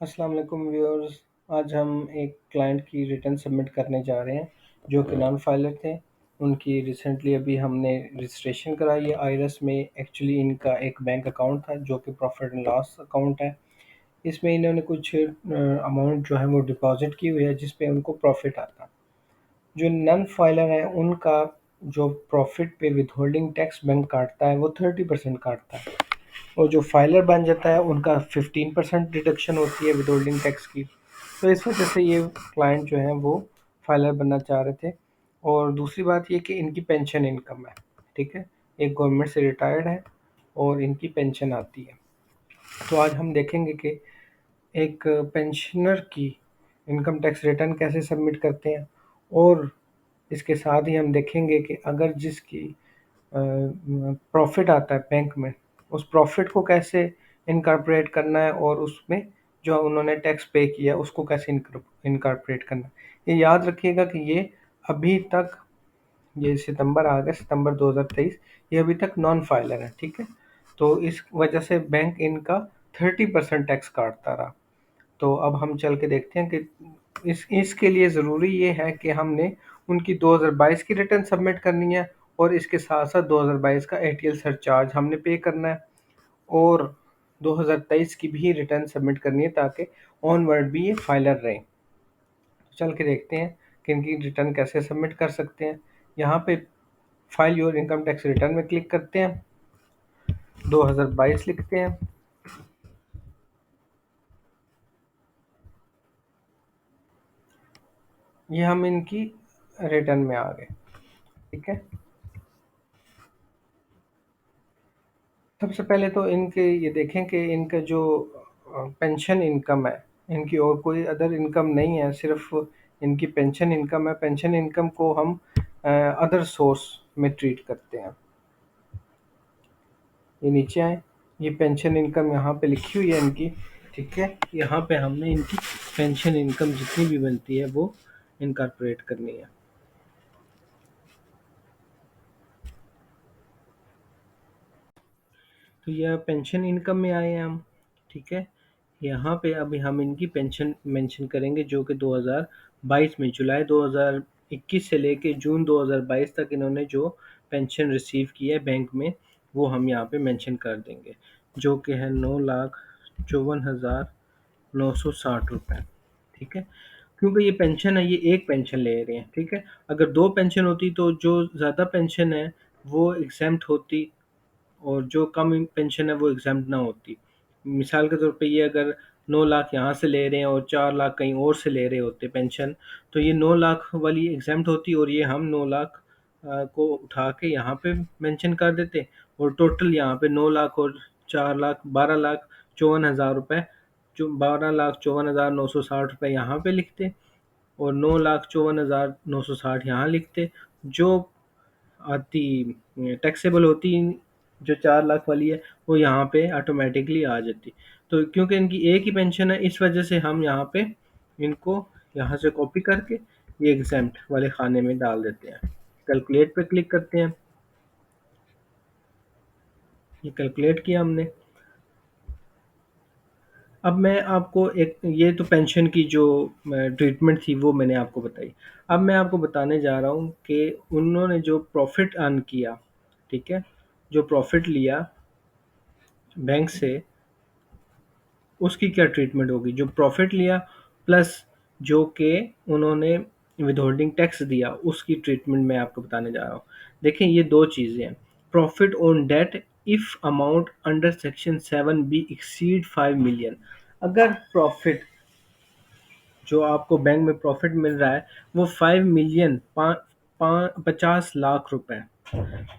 अस्सलाम वालेकुम व्यूअर्स। आज हम एक क्लाइंट की रिटर्न सबमिट करने जा रहे हैं जो कि नॉन फाइलर थे। उनकी रिसेंटली अभी हमने रजिस्ट्रेशन कराई है आईरस में। एक्चुअली इनका एक बैंक अकाउंट था जो कि प्रॉफिट एंड लॉस अकाउंट है। इसमें इन्होंने कुछ अमाउंट जो है वो डिपॉजिट की हुई है जिस पे उनको प्रॉफिट आता है। जो नॉन फाइलर है उनका जो प्रॉफिट पे विथहोल्डिंग टैक्स बैंक काटता है वो 30% काटता है, और जो फाइलर बन जाता है उनका 15% डिडक्शन होती है विदहोल्डिंग टैक्स की। तो इस वजह से ये क्लाइंट जो है वो फाइलर बनना चाह रहे थे। और दूसरी बात ये कि इनकी पेंशन इनकम है, ठीक है, एक गवर्नमेंट से रिटायर्ड है और इनकी पेंशन आती है। तो आज हम देखेंगे कि एक पेंशनर की इनकम टैक्स रिटर्न कैसे सबमिट करते हैं, और इसके साथ ही हम देखेंगे कि अगर जिसकी प्रॉफिट आता है बैंक में, उस प्रॉफिट को कैसे इनकॉर्पोरेट करना है और उसमें जो उन्होंने टैक्स पे किया उसको कैसे इनकॉर्पोरेट करना है। ये याद रखिएगा कि ये अभी तक, ये सितंबर आ गया, सितंबर 2023, ये अभी तक नॉन फाइलर है, ठीक है। तो इस वजह से बैंक इनका 30% टैक्स काटता रहा। तो अब हम चल के देखते हैं कि इसके लिए ज़रूरी ये है कि हमने उनकी 2022 की रिटर्न सबमिट करनी है, और इसके साथ साथ 2022 का एटीएल सरचार्ज हमने पे करना है, और 2023 की भी रिटर्न सबमिट करनी है ताकि ऑनवर्ड भी ये फाइलर रहें। तो चल के देखते हैं कि इनकी रिटर्न कैसे सबमिट कर सकते हैं। यहाँ पे file your income tax return में क्लिक करते हैं, 2022 लिखते हैं। ये हम इनकी रिटर्न में आ गए, ठीक है। सबसे पहले तो इनके ये देखें कि इनका जो पेंशन इनकम है, इनकी और कोई अदर इनकम नहीं है, सिर्फ इनकी पेंशन इनकम है। पेंशन इनकम को हम अदर सोर्स में ट्रीट करते हैं। ये नीचे आए, ये पेंशन इनकम यहाँ पे लिखी हुई है इनकी, ठीक है। यहाँ पे हमने इनकी पेंशन इनकम जितनी भी बनती है वो इनकॉर्पोरेट करनी है। तो यह पेंशन इनकम में आए हैं हम, ठीक है। यहाँ पे अभी हम इनकी पेंशन मेंशन करेंगे जो कि 2022 में, जुलाई 2021 से लेके जून 2022 तक इन्होंने जो पेंशन रिसीव की है बैंक में, वो हम यहाँ पे मेंशन कर देंगे, जो कि है 9,54,960 रुपये, ठीक है। क्योंकि ये पेंशन है, ये एक पेंशन ले रहे हैं, ठीक है। अगर दो पेंशन होती तो जो ज़्यादा पेंशन है वो एग्जेम्प्ट होती, और जो कम पेंशन है वो एग्जाम्प्ट ना होती। मिसाल के तौर पे ये अगर 9 लाख यहाँ से ले रहे हैं और 4 लाख कहीं और से ले रहे होते पेंशन, तो ये 9 लाख वाली एग्जाम्प्ट होती, और ये हम 9 लाख को उठा के यहाँ पे मेंशन कर देते, और टोटल यहाँ पे 9 लाख और 4 लाख 12,54,000 रुपये, जो 12,54,960 रुपये यहाँ पे लिखते, और 9,54,960 यहाँ लिखते। जो आती टैक्सेबल होती, जो 4 लाख वाली है, वो यहाँ पे ऑटोमेटिकली आ जाती। तो क्योंकि इनकी एक ही पेंशन है, इस वजह से हम यहाँ पे इनको यहाँ से कॉपी करके ये एग्जाम्प्ट वाले खाने में डाल देते हैं। कैलकुलेट पे क्लिक करते हैं, ये कैलकुलेट किया हमने। अब मैं आपको एक, ये तो पेंशन की जो ट्रीटमेंट थी वो मैंने आपको बताई। अब मैं आपको बताने जा रहा हूँ कि उन्होंने जो प्रॉफिट अर्न किया, ठीक है, जो प्रॉफिट लिया बैंक से, उसकी क्या ट्रीटमेंट होगी। जो प्रॉफिट लिया प्लस जो कि उन्होंने विदहोल्डिंग टैक्स दिया, उसकी ट्रीटमेंट मैं आपको बताने जा रहा हूँ। देखें, ये दो चीज़ें हैं। Profit on debt if amount under section 7B exceed 5 million. अगर प्रॉफिट, जो आपको बैंक में प्रॉफिट मिल रहा है वो 5 मिलियन, 50 लाख रुपए,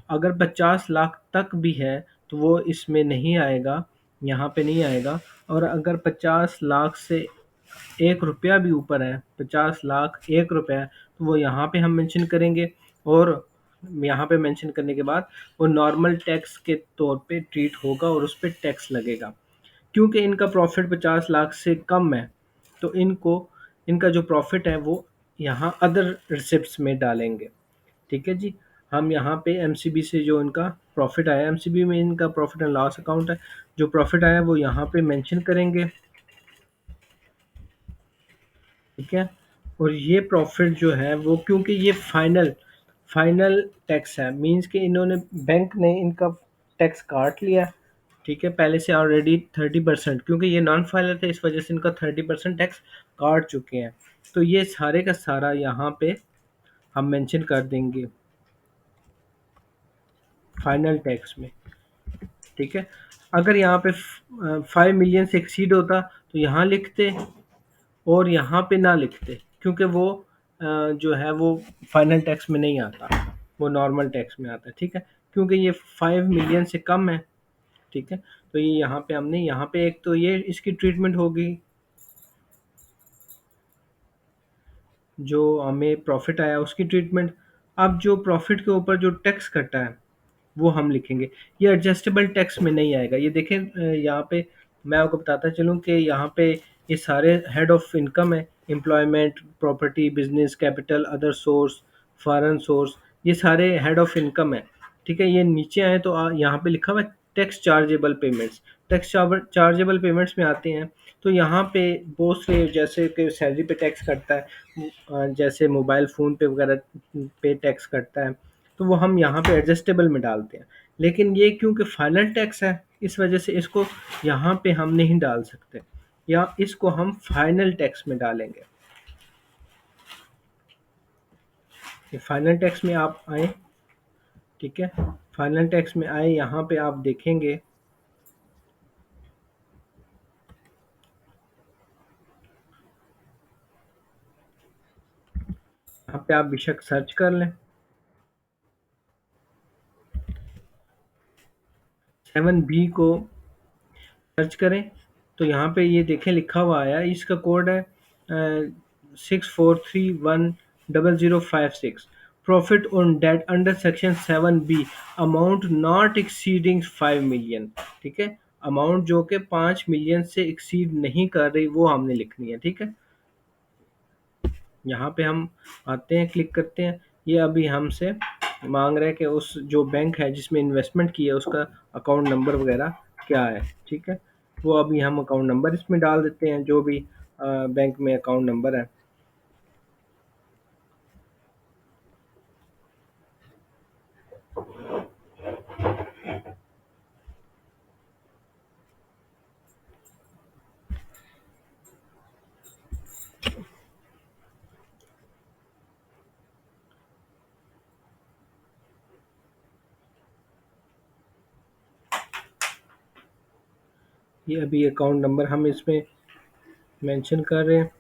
अगर 50 लाख तक भी है तो वो इसमें नहीं आएगा, यहाँ पे नहीं आएगा। और अगर 50 लाख से 1 रुपया भी ऊपर है, 50 लाख 1 रुपया है, तो वो यहाँ पे हम मेंशन करेंगे, और यहाँ पे मेंशन करने के बाद वो नॉर्मल टैक्स के तौर पे ट्रीट होगा और उस पर टैक्स लगेगा। क्योंकि इनका प्रॉफिट 50 लाख से कम है, तो इनको, इनका जो प्रॉफिट है वो यहाँ अदर रिसिप्ट्स में डालेंगे, ठीक है जी। हम यहाँ पे एमसीबी से जो इनका प्रॉफिट आया, एमसीबी में इनका प्रॉफिट एंड लॉस अकाउंट है, जो प्रॉफिट आया वो यहाँ पे मेंशन करेंगे। ठीक है। और ये प्रॉफिट जो है वो, क्योंकि ये फाइनल फाइनल टैक्स है, मींस कि इन्होंने, बैंक ने इनका टैक्स काट लिया। ठीक है, पहले से ऑलरेडी 30%, क्योंकि ये नॉन फाइलर थे इस वजह से इनका 30% टैक्स काट चुके हैं। तो ये सारे का सारा यहाँ पे हम मेंशन कर देंगे फाइनल टैक्स में। ठीक है, अगर यहाँ पे 5 मिलियन से एक्सीड होता तो यहाँ लिखते, और यहाँ पे ना लिखते, क्योंकि वो जो है वो फाइनल टैक्स में नहीं आता, वो नॉर्मल टैक्स में आता है। ठीक है, क्योंकि ये 5 मिलियन से कम है। ठीक है, तो ये यहाँ पे हमने, यहाँ पे एक तो ये इसकी ट्रीटमेंट होगी, जो हमें प्रॉफिट आया उसकी ट्रीटमेंट। अब जो प्रॉफिट के ऊपर जो टैक्स कटा है वो हम लिखेंगे। ये एडजस्टेबल टैक्स में नहीं आएगा। ये देखें, यहाँ पे मैं आपको बताता चलूँ कि यहाँ पे ये सारे हेड ऑफ इनकम है, employment, property, business, capital, other source, foreign source, ये सारे हेड ऑफ इनकम है। ठीक है, ये नीचे आए तो यहाँ पे लिखा हुआ है tax chargeable payments. Tax chargeable payments में आते हैं तो यहाँ पे बहुत से, जैसे कि सैलरी पे टैक्स कटता है, जैसे मोबाइल फ़ोन पे वगैरह पे टैक्स कटता है, तो वो हम यहाँ पे एडजस्टेबल में डालते हैं। लेकिन ये क्योंकि फाइनल टैक्स है इस वजह से इसको यहाँ पे हम नहीं डाल सकते, या इसको हम फाइनल टैक्स में डालेंगे। ये फाइनल टैक्स में आप आए। ठीक है, फाइनल टैक्स में आए, यहाँ पे आप देखेंगे, यहाँ पे आप बेशक सर्च कर लें, 7B को सर्च करें, तो यहाँ पे ये देखें लिखा हुआ आया, इसका कोड है 64310056। Profit on debt under section 7B, amount not exceeding 5 million. ठीक है, अमाउंट जो कि 5 मिलियन से एक्सीड नहीं कर रही वो हमने लिखनी है। ठीक है, यहाँ पे हम आते हैं, क्लिक करते हैं, ये अभी हमसे मांग रहा है कि उस जो बैंक है जिसमें इन्वेस्टमेंट की है उसका अकाउंट नंबर वगैरह क्या है। ठीक है, वो अभी हम अकाउंट नंबर इसमें डाल देते हैं, जो भी बैंक में अकाउंट नंबर है। ये अभी अकाउंट नंबर हम इसमें मेंशन कर रहे हैं।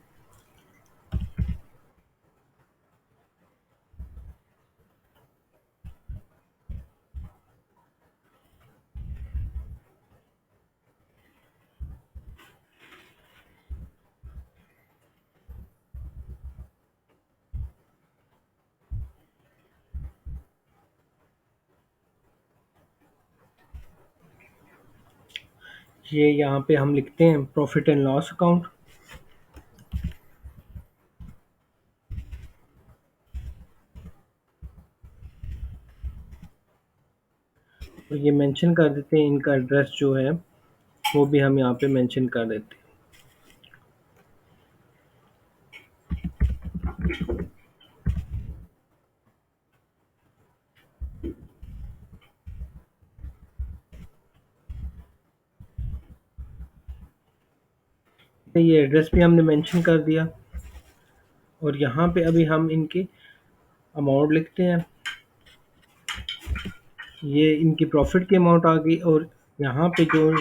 ये यहाँ पे हम लिखते हैं प्रॉफिट एंड लॉस अकाउंट। और ये मेंशन कर देते हैं इनका एड्रेस जो है, वो भी हम यहाँ पे मेंशन कर देते हैं। तो ये एड्रेस भी हमने मेंशन कर दिया, और यहाँ पे अभी हम इनकी अमाउंट लिखते हैं। ये इनकी प्रॉफिट की अमाउंट आ गई, और यहाँ पे जो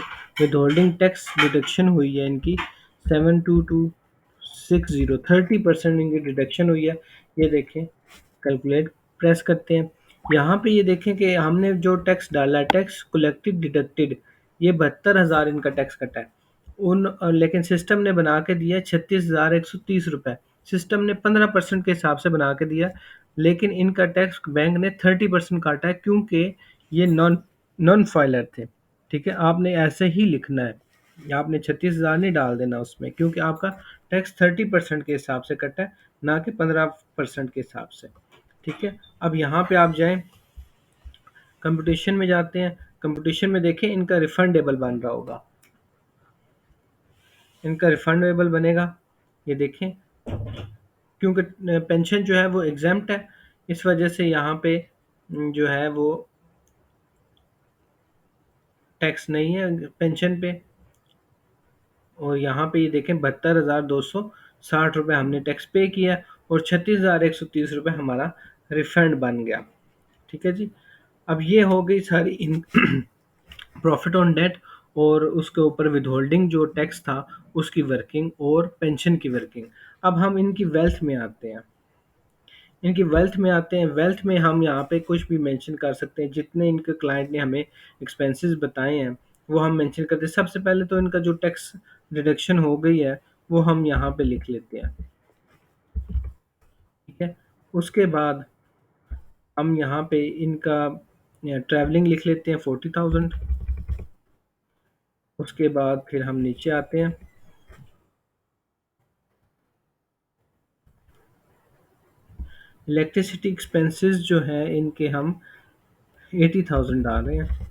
विदहोल्डिंग टैक्स डिडक्शन हुई है इनकी 72260, 30% इनकी डिडक्शन हुई है। ये देखें, कैलकुलेट प्रेस करते हैं, यहाँ पे ये देखें कि हमने जो टैक्स डाला है, टैक्स कलेक्टेड डिडक्टेड, ये 72,000 इनका टैक्स कटा है। लेकिन सिस्टम ने बना के दिया 36,130 रुपये। सिस्टम ने 15% के हिसाब से बना के दिया, लेकिन इनका टैक्स बैंक ने 30% काटा है, क्योंकि ये नॉन नॉन फाइलर थे। ठीक है, आपने ऐसे ही लिखना है, आपने 36,000 नहीं डाल देना उसमें, क्योंकि आपका टैक्स 30% के हिसाब से कटा है, ना कि 15% के हिसाब से। ठीक है, अब यहाँ पे आप जाएं, कंपटीशन में जाते हैं, कंपटीशन में देखें इनका रिफंडेबल बन रहा होगा, इनका रिफंडेबल बनेगा। ये देखें, क्योंकि पेंशन जो है वो एग्जेम्प्ट है, इस वजह से यहाँ पे जो है वो टैक्स नहीं है पेंशन पे। और यहाँ पे ये देखें 72,260 रुपये हमने टैक्स पे किया और 36,130 रुपये हमारा रिफंड बन गया। ठीक है जी। अब ये हो गई सारी इन प्रॉफिट ऑन डेट और उसके ऊपर विदहोल्डिंग जो टैक्स था उसकी वर्किंग और पेंशन की वर्किंग। अब हम इनकी वेल्थ में आते हैं। वेल्थ में हम यहाँ पे कुछ भी मेंशन कर सकते हैं, जितने इनके क्लाइंट ने हमें एक्सपेंसेस बताए हैं वो हम मेंशन करते हैं। सबसे पहले तो इनका जो टैक्स डिडक्शन हो गई है वो हम यहाँ पे लिख लेते हैं। ठीक है। उसके बाद हम यहाँ पे इनका ट्रैवलिंग लिख लेते हैं 40,000। उसके बाद फिर हम नीचे आते हैं। इलेक्ट्रिसिटी एक्सपेंसेस जो है इनके हम 80,000 डाल रहे हैं।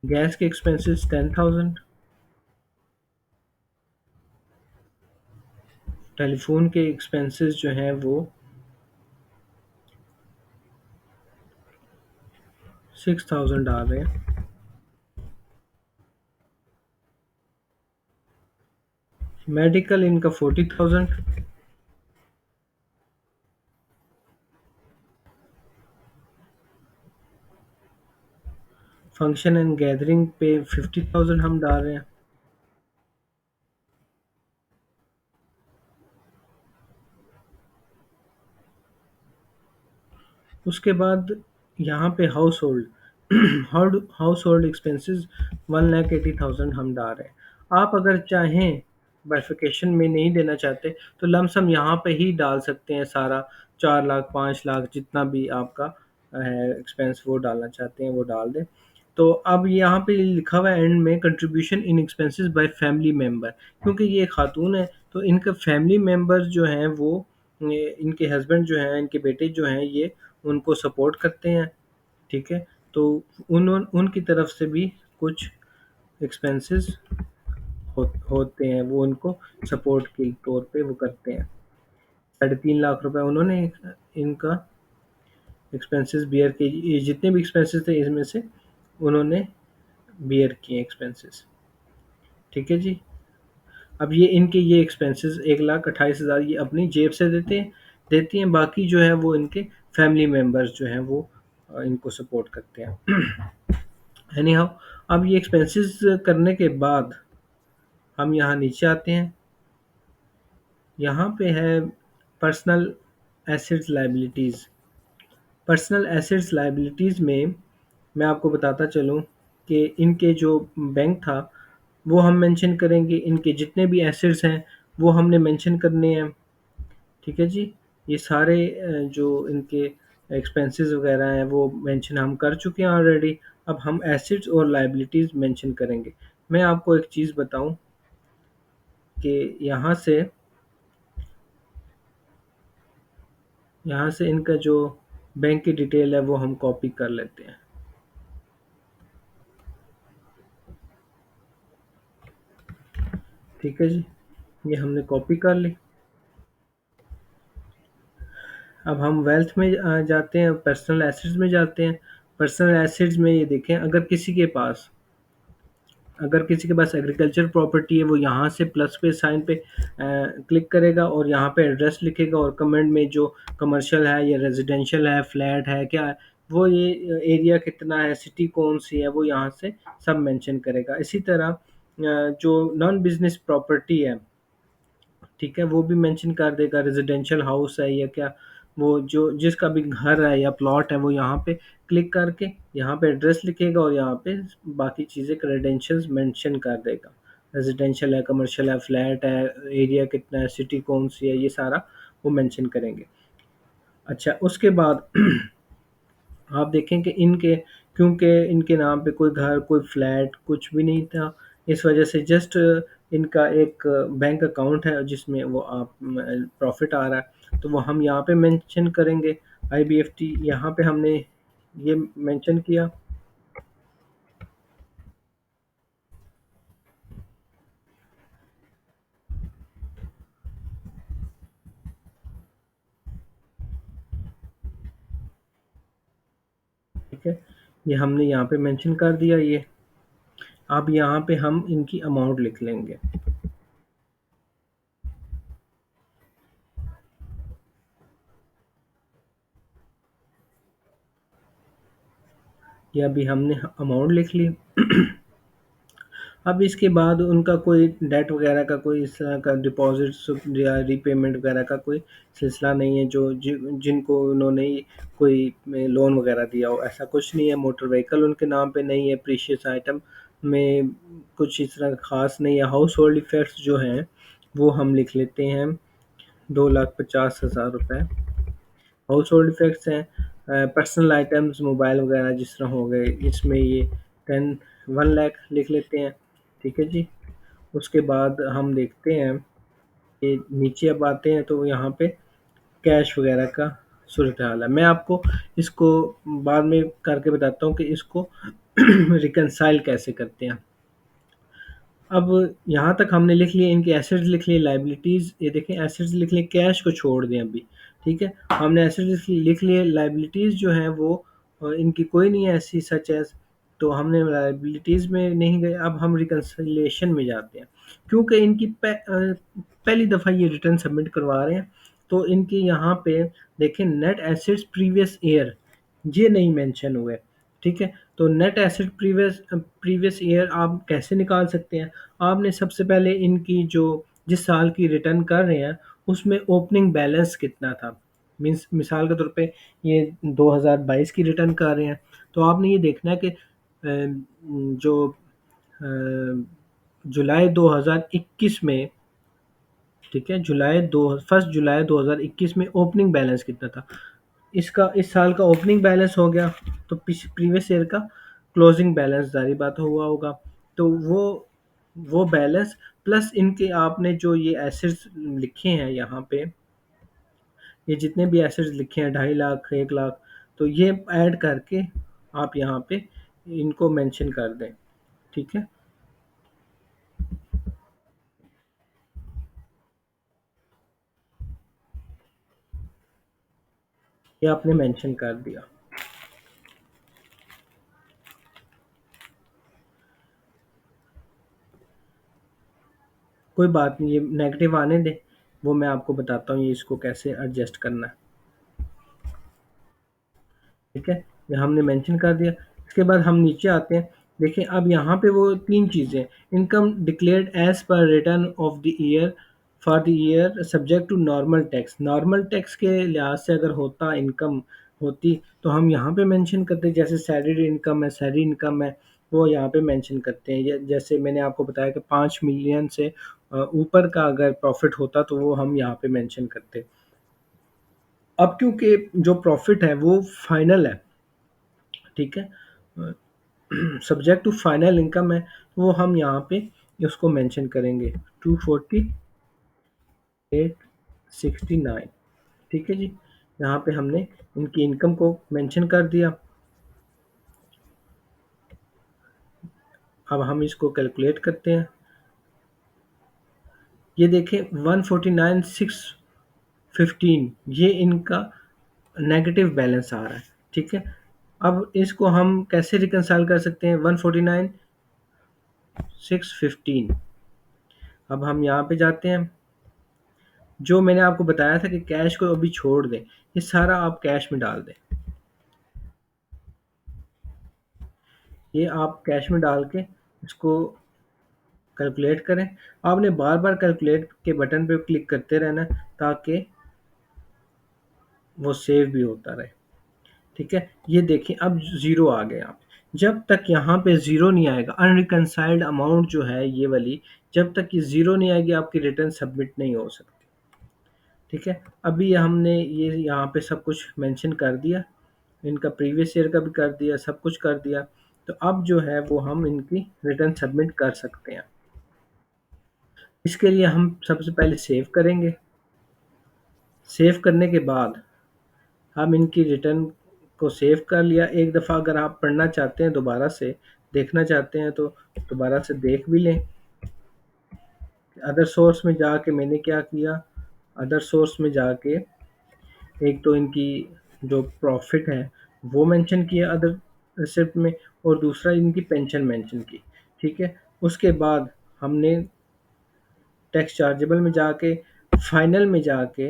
गैस के एक्सपेंसेस 10,000। टेलीफोन के एक्सपेंसेस जो हैं वो 6,000 डाल रहे हैं। मेडिकल इनका 40,000। फंक्शन एंड गैदरिंग पे 50,000 हम डाल रहे हैं। उसके बाद यहाँ पे house hold house hold expenses 1,80,000 हम डाल रहे हैं। आप अगर चाहें बाइफिकेशन में नहीं देना चाहते तो लमसम यहाँ पे ही डाल सकते हैं सारा, 4 लाख 5 लाख जितना भी आपका है एक्सपेंस वो डालना चाहते हैं वो डाल दें। तो अब यहाँ पे लिखा हुआ है एंड में contribution in expenses by family member, क्योंकि ये खातून है तो इनका फैमिली मेम्बर्स जो हैं वो इनके हस्बैंड जो हैं इनके बेटे जो हैं ये उनको सपोर्ट करते हैं। ठीक है। तो उनकी तरफ से भी कुछ एक्सपेंसेस होते हैं, वो उनको सपोर्ट के तौर पे वो करते हैं। 3.5 लाख रुपए उन्होंने इनका एक्सपेंसेस बियर के, ये जितने भी एक्सपेंसेस थे इसमें से उन्होंने बियर किए एक्सपेंसेस। ठीक है जी। अब ये इनके ये एक्सपेंसेस 1,28,000 ये अपनी जेब से देती हैं, बाकी जो है वो इनके फैमिली मेम्बर्स जो हैं वो इनको सपोर्ट करते हैं। एनी हाउ, अब ये एक्सपेंसेस करने के बाद हम यहाँ नीचे आते हैं। यहाँ पे है personal assets liabilities. Personal assets liabilities में मैं आपको बताता चलूँ कि इनके जो बैंक था वो हम मेंशन करेंगे, इनके जितने भी एसेट्स हैं वो हमने मेंशन करने हैं। ठीक है जी। ये सारे जो इनके एक्सपेंसेस वगैरह हैं वो मेंशन हम कर चुके हैं ऑलरेडी। अब हम एसेट्स और लायबिलिटीज़ मेंशन करेंगे। मैं आपको एक चीज़ बताऊं कि यहाँ से इनका जो बैंक की डिटेल है वो हम कॉपी कर लेते हैं। ठीक है जी। ये हमने कॉपी कर ली। अब हम वेल्थ में जाते हैं, पर्सनल एसेट्स में जाते हैं। पर्सनल एसेट्स में ये देखें, अगर किसी के पास एग्रीकल्चर प्रॉपर्टी है वो यहाँ से प्लस पे साइन पे क्लिक करेगा और यहाँ पे एड्रेस लिखेगा और कमेंट में जो कमर्शियल है या रेजिडेंशियल है, फ्लैट है, क्या है, वो ये एरिया कितना है, सिटी कौन सी है, वो यहाँ से सब मेंशन करेगा। इसी तरह जो नॉन बिजनेस प्रॉपर्टी है, ठीक है, वो भी मेंशन कर देगा रेजिडेंशियल हाउस है या क्या। वो जो जिसका भी घर है या प्लॉट है वो यहाँ पे क्लिक करके यहाँ पे एड्रेस लिखेगा और यहाँ पे बाकी चीज़ें क्रेडेंशियल्स मेंशन कर देगा। रेजिडेंशियल है, कमर्शियल है, फ्लैट है, एरिया कितना है, सिटी कौन सी है, ये सारा वो मेंशन करेंगे। अच्छा, उसके बाद आप देखें कि क्योंकि इनके नाम पे कोई घर, कोई फ्लैट कुछ भी नहीं था, इस वजह से जस्ट इनका एक बैंक अकाउंट है जिसमें वो आप प्रॉफिट आ रहा है, तो वो हम यहाँ पे मेंशन करेंगे। आईबीएफटी यहाँ पे हमने ये मेंशन किया। ठीक है, ये हमने यहाँ पे मेंशन कर दिया ये। अब यहाँ पे हम इनकी अमाउंट लिख लेंगे। ये अभी हमने अमाउंट लिख ली। अब इसके बाद उनका कोई डेट वगैरह का, कोई इस तरह का डिपॉजिट या रीपेमेंट वगैरह का कोई सिलसिला नहीं है, जो जिनको उन्होंने कोई लोन वगैरह दिया हो, ऐसा कुछ नहीं है। मोटर व्हीकल उनके नाम पे नहीं है। प्रीशियस आइटम में कुछ इस तरह खास नहीं है। हाउस होल्ड इफेक्ट्स जो हैं वो हम लिख लेते हैं 2,50,000 रुपये हाउस होल्ड इफेक्ट्स हैं। पर्सनल आइटम्स मोबाइल वगैरह जिस तरह हो गए, इसमें ये 1 लाख लिख लेते हैं। ठीक है जी। उसके बाद हम देखते हैं कि नीचे अब आते हैं तो यहाँ पे कैश वगैरह का सूरत हाल है। मैं आपको इसको बाद में करके बताता हूँ कि इसको रिकनसाइल कैसे करते हैं। अब यहाँ तक हमने लिख लिए, इनके एसेट्स लिख लिए, लायबिलिटीज़ ये देखें एसेट्स लिख लिए, कैश को छोड़ दें अभी। ठीक है, हमने एसेट्स लिख लिए, लायबिलिटीज़ जो हैं वो इनकी कोई नहीं है ऐसी सच एज, तो हमने लायबिलिटीज़ में नहीं गए। अब हम रिकन्सिलिएशन में जाते हैं, क्योंकि इनकी पहली दफ़ा ये रिटर्न सबमिट करवा रहे हैं, तो इनके यहाँ पे देखें नेट एसेट्स प्रीवियस ईयर ये नहीं मेंशन हुए। ठीक है, तो net asset previous previous year आप कैसे निकाल सकते हैं? आपने सबसे पहले इनकी जो जिस साल की रिटर्न कर रहे हैं उसमें ओपनिंग बैलेंस कितना था। मीन्स मिसाल के तौर पे ये 2022 की रिटर्न कर रहे हैं, तो आपने ये देखना है कि जो जुलाई 2021 में, ठीक है, जुलाई दो 1 जुलाई 2021 में ओपनिंग बैलेंस कितना था। इसका इस साल का ओपनिंग बैलेंस हो गया, तो प्रीवियस ईयर का क्लोजिंग बैलेंस ज़ाहिर बात हुआ होगा। तो वो बैलेंस प्लस इनके आपने जो ये एसेट्स लिखे हैं यहाँ पे, ये जितने भी एसेट्स लिखे हैं 2.5 लाख 1 लाख, तो ये ऐड करके आप यहाँ पे इनको मेंशन कर दें। ठीक है, ये आपने मेंशन कर दिया। कोई बात नहीं, ये नेगेटिव आने दें, वो मैं आपको बताता हूँ ये इसको कैसे एडजस्ट करना है। ठीक है, ये हमने मेंशन कर दिया। इसके बाद हम नीचे आते हैं। देखिए अब यहाँ पे वो 3 चीज़ें, income declared as per return of the year for the year subject to normal tax. Normal tax के लिहाज से अगर होता इनकम होती तो हम यहाँ पे मेंशन करते, जैसे सैलरी इनकम है, सैलरी इनकम है, वो यहाँ पे मेंशन करते हैं। जैसे मैंने आपको बताया कि 5 मिलियन से ऊपर का अगर प्रॉफिट होता तो वो हम यहाँ पे मेंशन करते। अब क्योंकि जो प्रॉफिट है वो फाइनल है, ठीक है, सब्जेक्ट टू फाइनल इनकम है, वो हम यहाँ पे उसको मेंशन करेंगे 24869। ठीक है जी, यहाँ पे हमने इनकी इनकम को मेंशन कर दिया। अब हम इसको कैलकुलेट करते हैं। ये देखें 149,615 ये इनका नेगेटिव बैलेंस आ रहा है। ठीक है, अब इसको हम कैसे रिकंसाइल कर सकते हैं 149,615। अब हम यहाँ पे जाते हैं, जो मैंने आपको बताया था कि कैश को अभी छोड़ दें, ये सारा आप कैश में डाल दें। ये आप कैश में डाल के इसको कैलकुलेट करें। आपने बार बार कैलकुलेट के बटन पे क्लिक करते रहना है, ताकि वो सेव भी होता रहे। ठीक है, ये देखिए अब ज़ीरो आ गया। आप जब तक यहाँ पे ज़ीरो नहीं आएगा, अनरिकनसाइल्ड अमाउंट जो है ये वाली, जब तक ये ज़ीरो नहीं आएगी आपकी रिटर्न सबमिट नहीं हो सकती। ठीक है, अभी हमने ये यहाँ पे सब कुछ मेंशन कर दिया, इनका प्रीवियस ईयर का भी कर दिया, सब कुछ कर दिया। तो अब जो है वो हम इनकी रिटर्न सबमिट कर सकते हैं। इसके लिए हम सबसे पहले सेव करेंगे। सेव करने के बाद हम इनकी रिटर्न को सेव कर लिया। एक दफ़ा अगर आप पढ़ना चाहते हैं, दोबारा से देखना चाहते हैं तो दोबारा से देख भी लें। अदर सोर्स में जाके मैंने क्या किया, अदर सोर्स में जाके एक तो इनकी जो प्रॉफिट है वो मेंशन किया अदर रिसिप्ट में, और दूसरा इनकी पेंशन मेंशन की। ठीक है, उसके बाद हमने टैक्स चार्जेबल में जाके फाइनल में जाके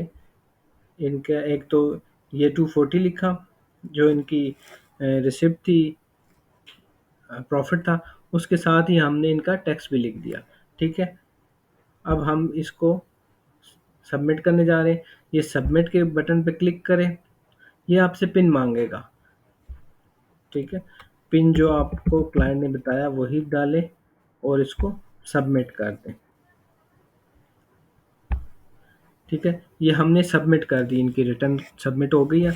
इनका एक तो ये 240 लिखा जो इनकी रिसिप्ट थी, प्रॉफिट था, उसके साथ ही हमने इनका टैक्स भी लिख दिया। ठीक है, अब हम इसको सबमिट करने जा रहे हैं। ये सबमिट के बटन पे क्लिक करें, ये आपसे पिन मांगेगा। ठीक है, पिन जो आपको क्लाइंट ने बताया वही डालें और इसको सबमिट कर दें। ठीक है, ये हमने सबमिट कर दी, इनकी रिटर्न सबमिट हो गई है।